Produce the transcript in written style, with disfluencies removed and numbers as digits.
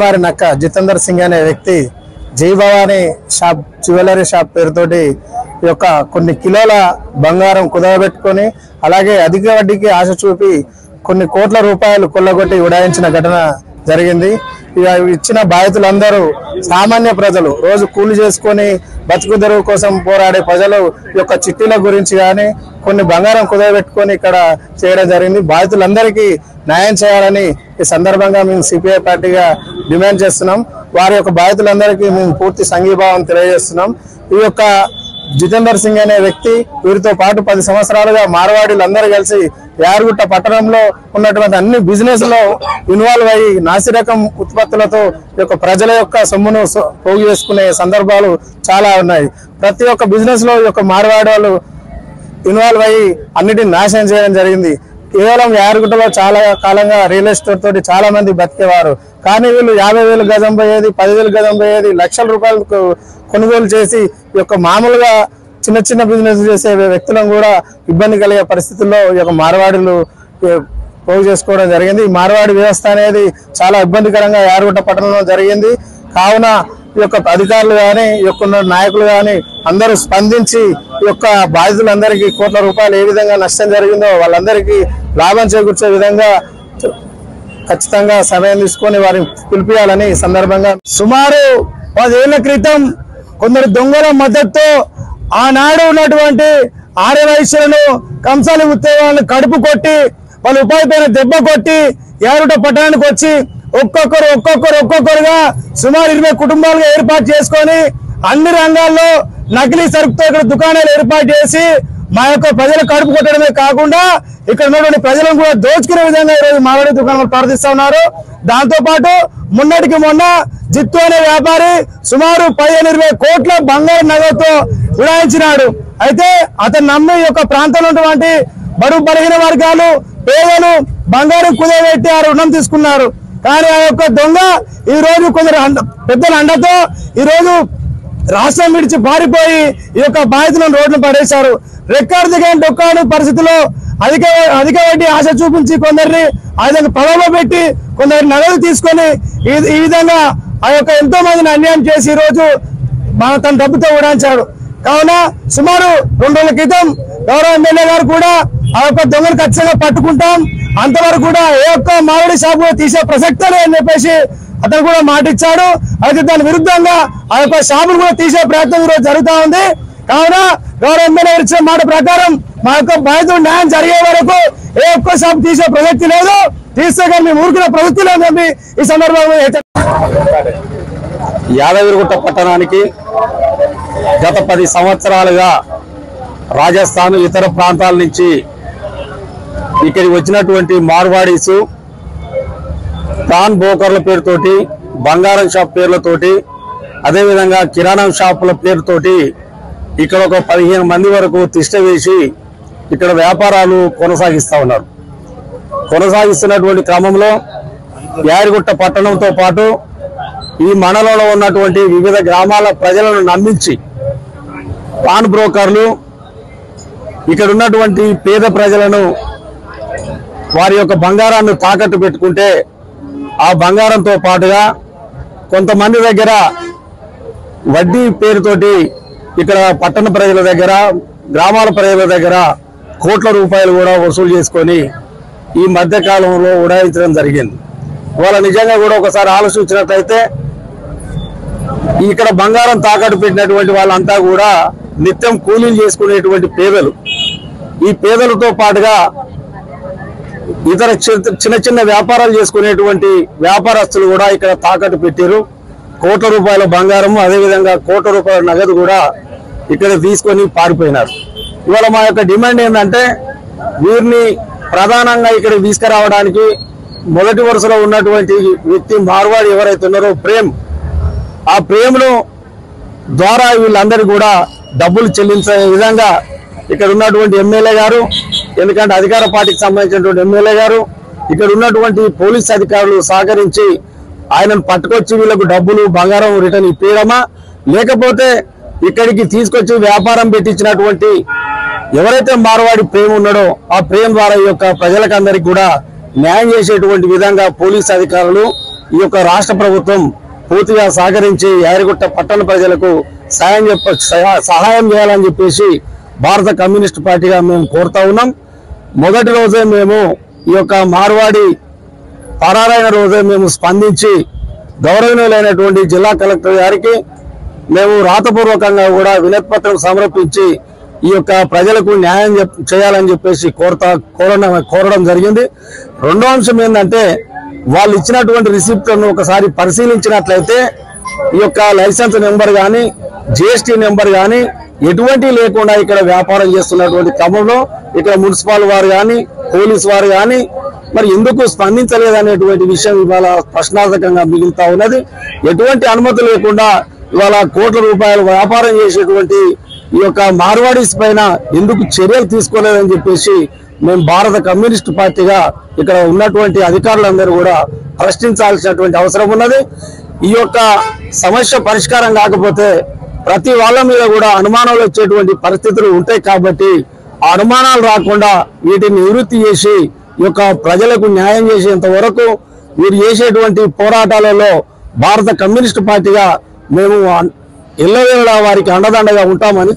మారి నక్క జితేందర్ సింగ్ అనే వ్యక్తి జై భవానీ షాప్ జ్యువెలరీ షాప్ పేరుతోటి ఈ యొక్క కొన్ని కిలోల బంగారం కుదవబెట్టుకొని అలాగే అధిక వడ్డీకి ఆశ చూపి కొన్ని కోట్ల రూపాయలు కొల్లగొట్టి ఉడాయించిన ఘటన జరిగింది. ఇచ్చిన బాధితులందరూ సామాన్య ప్రజలు, రోజు కూలి చేసుకొని బతుకు తెరువు కోసం పోరాడే ప్రజలు యొక్క చిట్టీల గురించి కానీ కొన్ని బంగారం కుదవబెట్టుకొని ఇక్కడ చేయడం జరిగింది. బాధితులందరికీ న్యాయం చేయాలని ఈ సందర్భంగా మేము సిపిఐ పార్టీగా డిమాండ్ చేస్తున్నాం. వారి యొక్క బాధితులందరికీ మేము పూర్తి సంఘీభావం తెలియజేస్తున్నాం. ఈ యొక్క జితేందర్ సింగ్ అనే వ్యక్తి వీరితో పాటు 10 సంవత్సరాలుగా మార్వాడీలందరూ కలిసి యార్గుట్ట పట్టణంలో ఉన్నటువంటి అన్ని బిజినెస్ లో ఇన్వాల్వ్ అయ్యి నాసిరకం ఉత్పత్తులతో ఈ యొక్క ప్రజల యొక్క సొమ్మును పోగు చేసుకునే సందర్భాలు చాలా ఉన్నాయి. ప్రతి ఒక్క బిజినెస్ లో ఈ యొక్క మార్వాడి వాళ్ళు ఇన్వాల్వ్ అయ్యి అన్నిటిని నాశనం చేయడం జరిగింది. కేవలం యార్గుట్టలో చాలా కాలంగా రియల్ ఎస్టేట్ తోటి చాలా మంది బతికేవారు. కానీ వీళ్ళు 50,000 గజం పోయేది, 10,000 గజం పోయేది, లక్షల రూపాయలకు కొనుగోలు చేసి ఈ యొక్క మామూలుగా చిన్న చిన్న బిజినెస్ చేసే వ్యక్తులను కూడా ఇబ్బంది కలిగే పరిస్థితుల్లో ఈ యొక్క మార్వాడీలు పోగు చేసుకోవడం జరిగింది. ఈ మార్వాడి వ్యవస్థ అనేది చాలా ఇబ్బందికరంగా యార్గుట్ట పట్టణంలో జరిగింది. కావున ఈ యొక్క అధికారులు కానీ ఈ యొక్క నాయకులు కానీ అందరూ స్పందించి ఈ యొక్క బాధితులందరికీ కోట్ల రూపాయలు ఏ విధంగా నష్టం జరిగిందో వాళ్ళందరికీ లాభం చేకూర్చే విధంగా ఖచ్చితంగా సమయం తీసుకొని వారిని పిలిపియాలని ఈ సందర్భంగా సుమారు 10 ఏళ్ల క్రితం కొందరు దొంగల మద్దతుతో ఆనాడు ఉన్నటువంటి ఆర్యవైశ్యులను కంసాలి ఉద్యోగాలను కడుపు కొట్టి వాళ్ళ ఉపాధి పైన దెబ్బ కొట్టి యారుట పట్టణానికి వచ్చి ఒక్కొక్కరుగా సుమారు 20 కుటుంబాలుగా ఏర్పాటు చేసుకొని అన్ని రంగాల్లో నకిలీ సరుకుతో ఇక్కడ దుకాణాలు ఏర్పాటు చేసి మా యొక్క ప్రజలు కడుపు కొట్టడమే కాకుండా ఇక్కడ ఉన్నటువంటి ప్రజలను కూడా దోచుకునే విధంగా ఈరోజు మార్వాడి దుకాణాలు ప్రవర్తిస్తా ఉన్నారు. దాంతో పాటు మొన్నటికి మొన్న జిత్తు అనే వ్యాపారి సుమారు 15-20 కోట్ల బంగారు నగదుతో ఉడాయించినాడు. అయితే అతను నమ్మి ఈ యొక్క ప్రాంతంలో ఉన్నటువంటి బడుగు బలహీన వర్గాలు పేదలు బంగారం కుదవబెట్టి ఆ రుణం తీసుకున్నారు. కానీ ఆ యొక్క దొంగ ఈ రోజు కొందరు పెద్దల అండతో ఈ రోజు రాష్ట్రం విడిచి పారిపోయి ఈ యొక్క బాధితులను రోడ్లు పడేశారు. రెక్కాడు దిగని డొక్కాడు పరిస్థితుల్లో అధిక వడ్డీ ఆశ చూపించి కొందరిని ఆ విధంగా పదవిలో పెట్టి కొందరి నగదు తీసుకొని ఈ విధంగా ఆ యొక్క ఎంతో మందిని అన్యాయం చేసి ఈ రోజు తన డబ్బుతో ఉడాయించాడు. కావున సుమారు 2 రోజుల క్రితం గౌరవ ఎమ్మెల్యే గారు కూడా ఆ యొక్క దొంగలు ఖచ్చితంగా పట్టుకుంటాం, అంతవరకు కూడా ఏ ఒక్క మామిడి షాపు కూడా తీసే ప్రసక్తే అని చెప్పేసి అతను కూడా మాట ఇచ్చాడు. అయితే దాని విరుద్ధంగా ఆ యొక్క షాపును కూడా తీసే ప్రయత్నం ఈరోజు జరుగుతూ ఉంది. కావున గౌరవ ఎమ్మెల్యే గారు ఇచ్చిన మాట ప్రకారం మా యొక్క బాధితులు న్యాయం జరిగే వరకు ఏ ఒక్క షాపు తీసే ప్రసక్తి లేదు, తీస్తే కానీ మేము ఊరుకునే ప్రవృత్తి లేదని ఈ సందర్భంగా యాదగిరిగుట్ట పట్టణానికి గత 10 సంవత్సరాలుగా రాజస్థాన్ ఇతర ప్రాంతాల నుంచి ఇక్కడికి వచ్చినటువంటి మార్వాడీసు పాన్ బ్రోకర్ల పేరుతోటి, బంగారం షాప్ పేర్లతోటి, అదేవిధంగా కిరాణా షాపుల పేరుతోటి ఇక్కడ ఒక 15 మంది వరకు తిష్ట వేసి ఇక్కడ వ్యాపారాలు కొనసాగిస్తూ ఉన్నారు. కొనసాగిస్తున్నటువంటి క్రమంలో యాదగిరిగుట్ట పట్టణంతో పాటు ఈ మండలంలో ఉన్నటువంటి వివిధ గ్రామాల ప్రజలను నమ్మించి పాన్ బ్రోకర్లు ఇక్కడ ఉన్నటువంటి పేద ప్రజలను వారి యొక్క బంగారాన్ని తాకట్టు పెట్టుకుంటే ఆ బంగారంతో పాటుగా కొంతమంది దగ్గర వడ్డీ పేరుతోటి ఇక్కడ పట్టణ ప్రజల దగ్గర, గ్రామాల ప్రజల దగ్గర కోట్ల రూపాయలు కూడా వసూలు చేసుకొని ఈ మధ్య కాలంలో ఉడాయించడం జరిగింది. వాళ్ళ నిజంగా కూడా ఒకసారి ఆలోచించినట్లయితే ఇక్కడ బంగారం తాకట్టు పెట్టినటువంటి వాళ్ళంతా కూడా నిత్యం కూలీలు చేసుకునేటువంటి పేదలు. ఈ పేదలతో పాటుగా ఇతర చిన్న చిన్న వ్యాపారాలు చేసుకునేటువంటి వ్యాపారస్తులు కూడా ఇక్కడ తాకట్టు పెట్టారు. కోట్ల రూపాయల బంగారం, అదేవిధంగా కోట్ల రూపాయల నగదు కూడా ఇక్కడ తీసుకొని పారిపోయినారు. ఇవాళ మా యొక్క డిమాండ్ ఏంటంటే వీరిని ప్రధానంగా ఇక్కడ తీసుకురావడానికి మొదటి వరుసలో ఉన్నటువంటి వ్యక్తి మార్వాడి ఎవరైతే ఉన్నారో ప్రేమ్, ఆ ప్రేమను ద్వారా వీళ్ళందరూ కూడా డబ్బులు చెల్లించే విధంగా ఇక్కడ ఉన్నటువంటి ఎమ్మెల్యే గారు, ఎందుకంటే అధికార పార్టీకి సంబంధించినటువంటి ఎమ్మెల్యే గారు, ఇక్కడ ఉన్నటువంటి పోలీస్ అధికారులు సహకరించి ఆయనను పట్టుకొచ్చి వీళ్ళకు డబ్బులు బంగారం రిటర్న్ ఇప్పించడమా, లేకపోతే ఇక్కడికి తీసుకొచ్చి వ్యాపారం పెట్టించినటువంటి ఎవరైతే మార్వాడి ప్రేమ ఉన్నాడో ఆ ప్రేమ ద్వారా ఈ యొక్క ప్రజలకందరికీ కూడా న్యాయం చేసేటువంటి విధంగా పోలీస్ అధికారులు ఈ యొక్క రాష్ట్ర ప్రభుత్వం పూర్తిగా సహకరించి యాదగిరిగుట్ట పట్టణ ప్రజలకు సహాయం చేయాలని చెప్పేసి భారత కమ్యూనిస్ట్ పార్టీగా మేము కోరుతా ఉన్నాం. మొదటి రోజే మేము ఈ యొక్క మార్వాడి పరారైన రోజే మేము స్పందించి గౌరవనీయులైనటువంటి జిల్లా కలెక్టర్ గారికి మేము రాతపూర్వకంగా కూడా వినతిపత్రం సమర్పించి ఈ యొక్క ప్రజలకు న్యాయం చేయాలని చెప్పేసి కోరడం జరిగింది. రెండో అంశం ఏంటంటే వాళ్ళు ఇచ్చినటువంటి రిసిప్ట్లను ఒకసారి పరిశీలించినట్లయితే ఈ యొక్క లైసెన్స్ నెంబర్ కానీ జిఎస్టీ నెంబర్ కానీ ఎటువంటి లేకుండా ఇక్కడ వ్యాపారం చేస్తున్నటువంటి క్రమంలో ఇక్కడ మున్సిపల్ వారు కానీ పోలీసు వారు కానీ మరి ఎందుకు స్పందించలేదనేటువంటి విషయం ఇవాళ ప్రశ్నార్థకంగా మిగులుతా ఉన్నది. ఎటువంటి అనుమతి లేకుండా ఇవాళ కోట్ల రూపాయల వ్యాపారం చేసేటువంటి ఈ యొక్క మార్వాడీస్ పైన ఎందుకు చర్యలు తీసుకోలేదని చెప్పేసి మేము భారత కమ్యూనిస్ట్ పార్టీగా ఇక్కడ ఉన్నటువంటి అధికారులందరూ కూడా ప్రశ్నించాల్సినటువంటి అవసరం ఉన్నది. ఈ యొక్క సమస్య పరిష్కారం కాకపోతే ప్రతి వాళ్ళ మీద కూడా అనుమానాలు వచ్చేటువంటి పరిస్థితులు ఉంటాయి. కాబట్టి ఆ అనుమానాలు రాకుండా వీటిని నివృత్తి చేసి ఈ యొక్క ప్రజలకు న్యాయం చేసేంత వరకు వీరు చేసేటువంటి పోరాటాలలో భారత కమ్యూనిస్ట్ పార్టీగా మేము ఎల్లవేళలా వారికి అండదండగా ఉంటామని